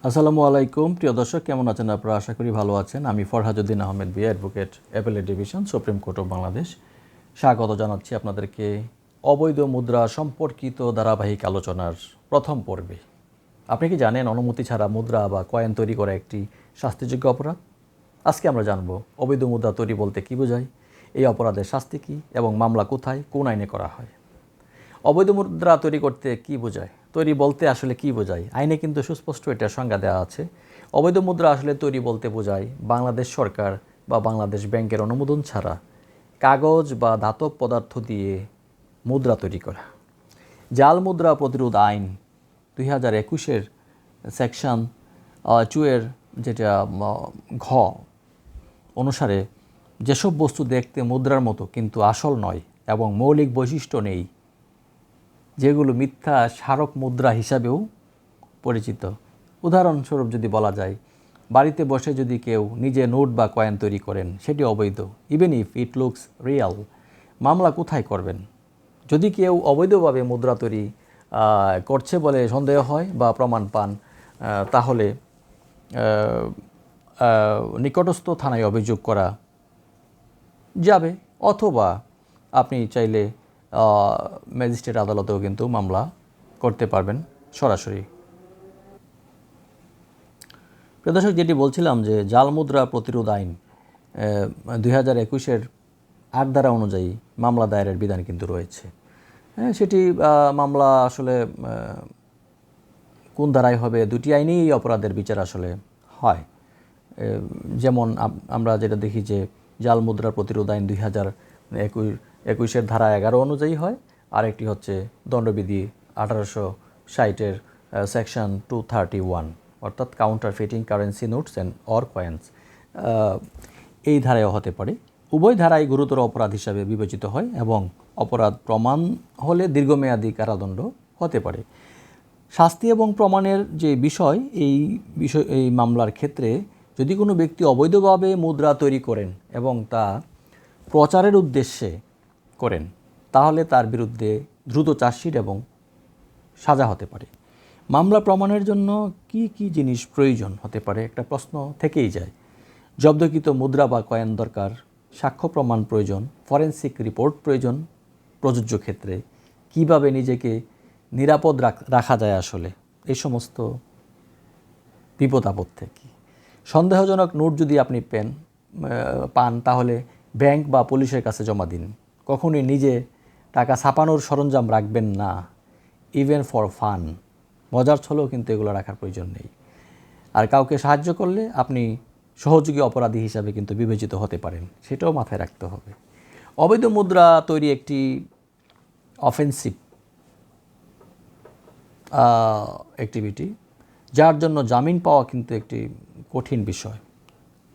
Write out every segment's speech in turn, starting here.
আসসালামু আলাইকুম প্রিয় দর্শক, কেমন আছেন আপনারা? আশা করি ভালো আছেন। আমি ফরহাদউদ্দিন আহমেদ বিয়া, advocate, appellate division, supreme court of Bangladesh. স্বাগত জানাচ্ছি আপনাদেরকে অবৈধ মুদ্রা সম্পর্কিত ধারাবাহিক আলোচনার প্রথম পর্বে। আপনি কি জানেন অনুমতি ছাড়া মুদ্রা বা কয়েন তৈরি করা একটি শাস্তিযোগ্য অপরাধ? আজকে আমরা জানব অবৈধ মুদ্রা তৈরি বলতে কী বোঝায়, এই অপরাধের শাস্তি কী এবং মামলা কোথায়, কোন আইনে করা হয়। অবৈধ মুদ্রা তৈরি করতে কী বোঝায়, তৈরি বলতে আসলে কী বোঝায়, আইনে কিন্তু সুস্পষ্ট এটার সংজ্ঞা দেওয়া আছে। অবৈধ মুদ্রা আসলে তৈরি বলতে বোঝায় বাংলাদেশ সরকার বা বাংলাদেশ ব্যাংকের অনুমোদন ছাড়া কাগজ বা ধাতব পদার্থ দিয়ে মুদ্রা তৈরি করা। জাল মুদ্রা প্রতিরোধ আইন 2021-এর সেকশন 2 এর যেটা ঘ অনুসারে যেসব বস্তু দেখতে মুদ্রার মতো কিন্তু আসল নয় এবং মৌলিক বৈশিষ্ট্য নেই, যেগুলো মিথ্যা স্মারক মুদ্রা হিসাবেও পরিচিত। উদাহরণস্বরূপ যদি বলা যায়, বাড়িতে বসে যদি কেউ নিজে নোট বা কয়েন তৈরি করেন, সেটি অবৈধ, even if it looks Real. মামলা কোথায় করবেন? যদি কেউ অবৈধভাবে মুদ্রা তৈরি করছে বলে সন্দেহ হয় বা প্রমাণ পান, তাহলে নিকটস্থ থানায় অভিযোগ করা যাবে, অথবা আপনি চাইলে ম্যাজিস্ট্রেট আদালতেও কিন্তু মামলা করতে পারবেন সরাসরি। প্রদর্শক, যেটি বলছিলাম যে জাল মুদ্রা প্রতিরোধ আইন 2021-এর 8 ধারা অনুযায়ী মামলা দায়েরের বিধান কিন্তু রয়েছে। সেটি মামলা আসলে কোন ধারায় হবে, দুটি আইনেই এই অপরাধের বিচার আসলে হয়। যেমন আমরা যেটা দেখি যে জাল মুদ্রা প্রতিরোধ আইন 2021-এর ধারা 11 অনুযায়ী হয়, আরেকটি হচ্ছে দণ্ডবিধি 1860-এর সেকশন 231, অর্থাৎ counterfeiting currency notes and or coins, এই ধারায়ও হতে পারে। উভয় ধারাই গুরুতর অপরাধ হিসাবে বিবেচিত হয় এবং অপরাধ প্রমাণ হলে দীর্ঘমেয়াদী কারাদণ্ড হতে পারে। শাস্তি এবং প্রমাণের যে বিষয়, এই মামলার ক্ষেত্রে যদি কোনো ব্যক্তি অবৈধভাবে মুদ্রা তৈরি করেন এবং তা প্রচারের উদ্দেশ্যে করেন, তাহলে তার বিরুদ্ধে দ্রুত চার্জশিট এবং সাজা হতে পারে। মামলা প্রমাণের জন্য কি কি জিনিস প্রয়োজন হতে পারে, একটা প্রশ্ন থেকেই যায়। জব্দকৃত মুদ্রা বা কয়েন দরকার, সাক্ষ্য প্রমাণ প্রয়োজন, ফরেনসিক রিপোর্ট প্রয়োজন প্রযোজ্য ক্ষেত্রে, কিভাবে নিজেকে নিরাপদ রাখা যায় আসলে এই সমস্ত বিপদ আপদ থেকে। সন্দেহজনক নোট যদি আপনি পান, তাহলে ব্যাংক বা পুলিশের কাছে জমা দিন। কখনোই নিজে টাকা ছাপানোর সরঞ্জাম রাখবেন না, ইভেন ফর ফান। মজার ছলেও কিন্তু এগুলো রাখার প্রয়োজন নেই। আর কাউকে সাহায্য করলে আপনি সহযোগী অপরাধী হিসাবে কিন্তু বিবেচিত হতে পারেন, সেটাও মাথায় রাখতে হবে। অবৈধ মুদ্রা তৈরি একটি অফেন্সিভ অ্যাক্টিভিটি, যার জন্য জামিন পাওয়া কিন্তু একটি কঠিন বিষয়।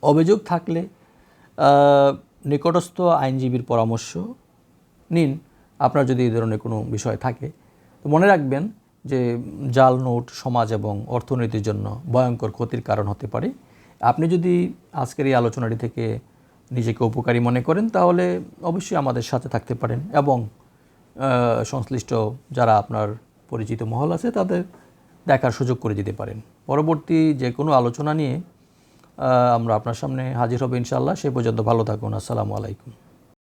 অভিযোগ থাকলে নিকটস্থ আইনজীবীর পরামর্শ নিন আপনার যদি এই ধরনের কোনো বিষয় থাকে। তো মনে রাখবেন যে জাল নোট সমাজ এবং অর্থনীতির জন্য ভয়ঙ্কর ক্ষতির কারণ হতে পারে। আপনি যদি আজকের এই আলোচনাটি থেকে নিজেকে উপকারী মনে করেন, তাহলে অবশ্যই আমাদের সাথে থাকতে পারেন এবং সংশ্লিষ্ট যারা আপনার পরিচিত মহল আছে তাদের দেখার সুযোগ করে দিতে পারেন। পরবর্তী যে কোনো আলোচনা নিয়ে আমরা আপনার সামনে হাজির হব ইনশাআল্লাহ। সে পর্যন্ত ভালো থাকুন। আসসালামু আলাইকুম।